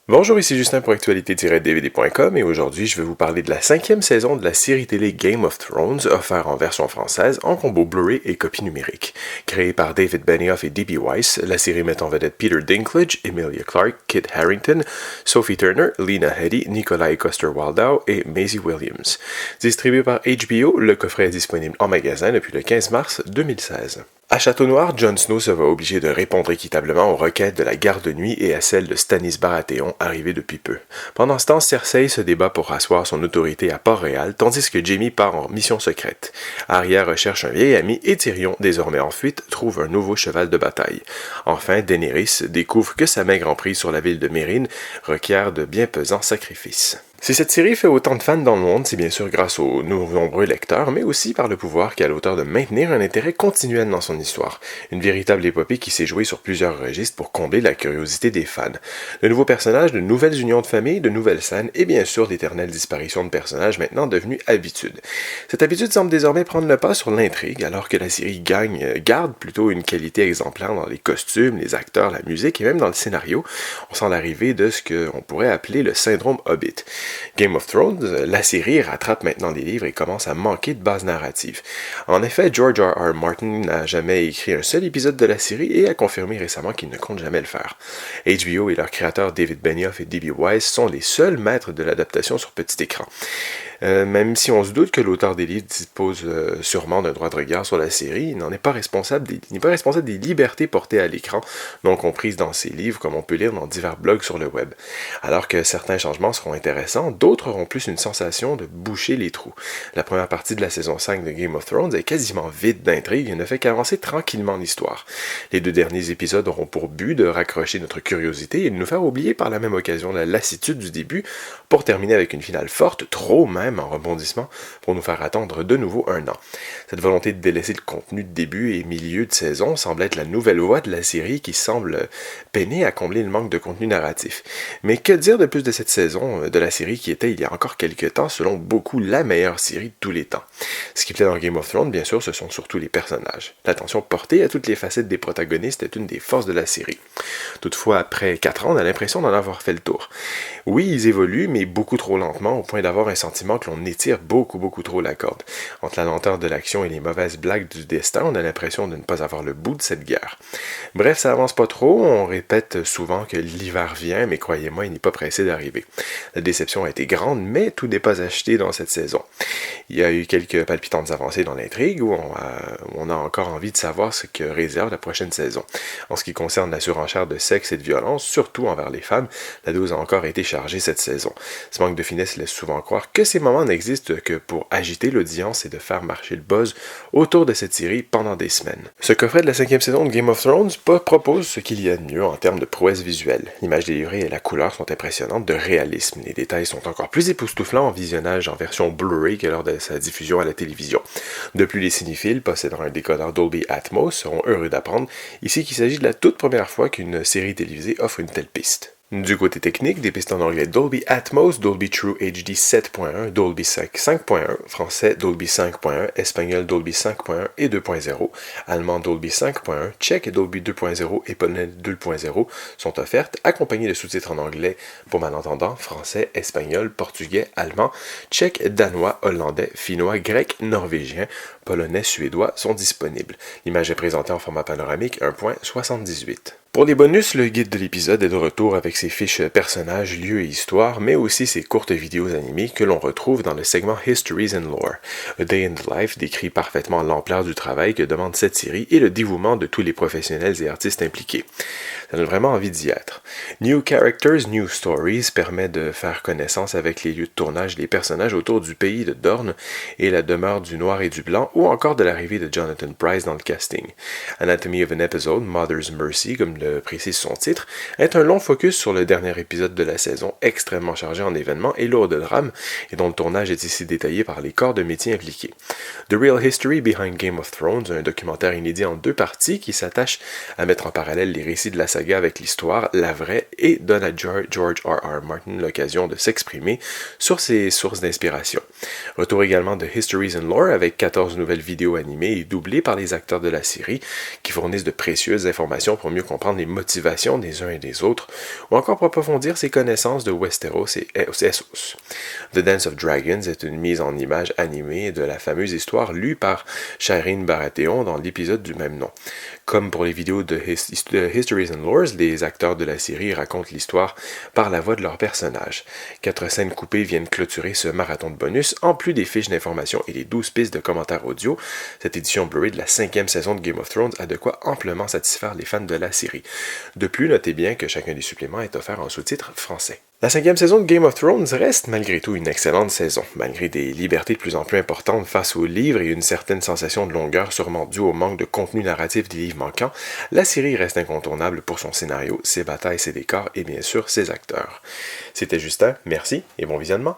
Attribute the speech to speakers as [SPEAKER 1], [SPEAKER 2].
[SPEAKER 1] Bonjour, ici Justin pour actualité-dvd.com et aujourd'hui je vais vous parler de la 5e saison de la série télé Game of Thrones, offerte en version française en combo Blu-ray et copie numérique. Créée par David Benioff et D.B. Weiss, la série met en vedette Peter Dinklage, Emilia Clarke, Kit Harington, Sophie Turner, Lena Headey, Nikolai Coster-Waldau et Maisie Williams. Distribué par HBO, le coffret est disponible en magasin depuis le 15 mars 2016. À Château-Noir, Jon Snow se voit obligé de répondre équitablement aux requêtes de la garde de nuit et à celles de Stannis Baratheon, arrivé depuis peu. Pendant ce temps, Cersei se débat pour asseoir son autorité à Port-Réal, tandis que Jaime part en mission secrète. Arya recherche un vieil ami et Tyrion, désormais en fuite, trouve un nouveau cheval de bataille. Enfin, Daenerys découvre que sa maigre emprise sur la ville de Meereen requiert de bien pesants sacrifices. Si cette série fait autant de fans dans le monde, c'est bien sûr grâce aux nombreux lecteurs, mais aussi par le pouvoir qu'a l'auteur de maintenir un intérêt continuel dans son histoire. Une véritable épopée qui s'est jouée sur plusieurs registres pour combler la curiosité des fans. De nouveaux personnages, de nouvelles unions de famille, de nouvelles scènes, et bien sûr l'éternelle disparition de personnages maintenant devenue habitude. Cette habitude semble désormais prendre le pas sur l'intrigue, alors que la série garde plutôt une qualité exemplaire dans les costumes, les acteurs, la musique et même dans le scénario. On sent l'arrivée de ce qu'on pourrait appeler le syndrome Hobbit. Game of Thrones, la série rattrape maintenant les livres et commence à manquer de base narrative. En effet, George R. R. Martin n'a jamais écrit un seul épisode de la série et a confirmé récemment qu'il ne compte jamais le faire. HBO et leurs créateurs David Benioff et D.B. Weiss sont les seuls maîtres de l'adaptation sur petit écran. Même si on se doute que l'auteur des livres dispose sûrement d'un droit de regard sur la série, il n'est pas responsable des libertés portées à l'écran, non comprises dans ses livres comme on peut lire dans divers blogs sur le web. Alors que certains changements seront intéressants, d'autres auront plus une sensation de boucher les trous. La première partie de la saison 5 de Game of Thrones est quasiment vide d'intrigue et ne fait qu'avancer tranquillement l'histoire. Les 2 derniers épisodes auront pour but de raccrocher notre curiosité et de nous faire oublier par la même occasion la lassitude du début pour terminer avec une finale forte, trop même en rebondissement, pour nous faire attendre de nouveau un an. Cette volonté de délaisser le contenu de début et milieu de saison semble être la nouvelle voie de la série qui semble peiner à combler le manque de contenu narratif. Mais que dire de plus de cette saison de la série qui était il y a encore quelques temps selon beaucoup la meilleure série de tous les temps. Ce qui plaît dans Game of Thrones, bien sûr, ce sont surtout les personnages. L'attention portée à toutes les facettes des protagonistes est une des forces de la série. Toutefois, après 4 ans, on a l'impression d'en avoir fait le tour. Oui, ils évoluent, mais beaucoup trop lentement, au point d'avoir un sentiment que l'on étire beaucoup trop la corde. Entre la lenteur de l'action et les mauvaises blagues du destin, on a l'impression de ne pas avoir le bout de cette guerre. Bref, ça avance pas trop, on répète souvent que l'hiver vient, mais croyez-moi, il n'est pas pressé d'arriver. La déception a été grande, mais tout n'est pas acheté dans cette saison. Il y a eu quelques palpitantes avancées dans l'intrigue, où on a encore envie de savoir ce que réserve la prochaine saison. En ce qui concerne la surenchère de sexe et de violence, surtout envers les femmes, la dose a encore été chargée cette saison. Ce manque de finesse laisse souvent croire que ces moments n'existent que pour agiter l'audience et de faire marcher le buzz autour de cette série pendant des semaines. Ce coffret de la 5e saison de Game of Thrones propose ce qu'il y a de mieux en termes de prouesse visuelle. L'image délivrée et la couleur sont impressionnantes de réalisme. Les détails sont encore plus époustouflants en visionnage en version Blu-ray que lors de sa diffusion à la télévision. De plus, les cinéphiles possédant un décodeur Dolby Atmos seront heureux d'apprendre ici qu'il s'agit de la toute première fois qu'une série télévisée offre une telle piste. Du côté technique, des pistes en anglais Dolby Atmos, Dolby True HD 7.1, Dolby 5.1, français Dolby 5.1, espagnol Dolby 5.1 et 2.0, allemand Dolby 5.1, tchèque Dolby 2.0 et polonais 2.0 sont offertes, accompagnées de sous-titres en anglais pour malentendants, français, espagnol, portugais, allemand, tchèque, danois, hollandais, finnois, grec, norvégien, polonais, suédois sont disponibles. L'image est présentée en format panoramique 1.78. Pour les bonus, le guide de l'épisode est de retour avec ses fiches personnages, lieux et histoires, mais aussi ses courtes vidéos animées que l'on retrouve dans le segment Histories and Lore. A Day in the Life décrit parfaitement l'ampleur du travail que demande cette série et le dévouement de tous les professionnels et artistes impliqués. Ça donne vraiment envie d'y être. New Characters, New Stories permet de faire connaissance avec les lieux de tournage des personnages autour du pays de Dorne et la demeure du Noir et du Blanc, ou encore de l'arrivée de Jonathan Pryce dans le casting. Anatomy of an Episode, Mother's Mercy, comme le précise son titre, est un long focus sur le dernier épisode de la saison, extrêmement chargé en événements et lourd de drames, et dont le tournage est ici détaillé par les corps de métier impliqués. The Real History Behind Game of Thrones, un documentaire inédit en 2 parties qui s'attache à mettre en parallèle les récits de la saga avec l'histoire, la vraie, et donne à George R. R. Martin l'occasion de s'exprimer sur ses sources d'inspiration. Retour également de Histories and Lore avec 14 nouvelles vidéos animées et doublées par les acteurs de la série qui fournissent de précieuses informations pour mieux comprendre comprendre les motivations des uns et des autres, ou encore pour approfondir ses connaissances de Westeros et Essos. The Dance of Dragons est une mise en image animée de la fameuse histoire lue par Shireen Baratheon dans l'épisode du même nom. Comme pour les vidéos de Histories and Lores, les acteurs de la série racontent l'histoire par la voix de leurs personnages. 4 scènes coupées viennent clôturer ce marathon de bonus, en plus des fiches d'informations et les 12 pistes de commentaires audio. Cette édition Blu-ray de la 5e saison de Game of Thrones a de quoi amplement satisfaire les fans de la série. De plus, notez bien que chacun des suppléments est offert en sous-titres français. La 5e saison de Game of Thrones reste malgré tout une excellente saison, malgré des libertés de plus en plus importantes face aux livres et une certaine sensation de longueur sûrement due au manque de contenu narratif des livres manquants. La série reste incontournable pour son scénario, ses batailles, ses décors et bien sûr ses acteurs. C'était Justin, merci et bon visionnement.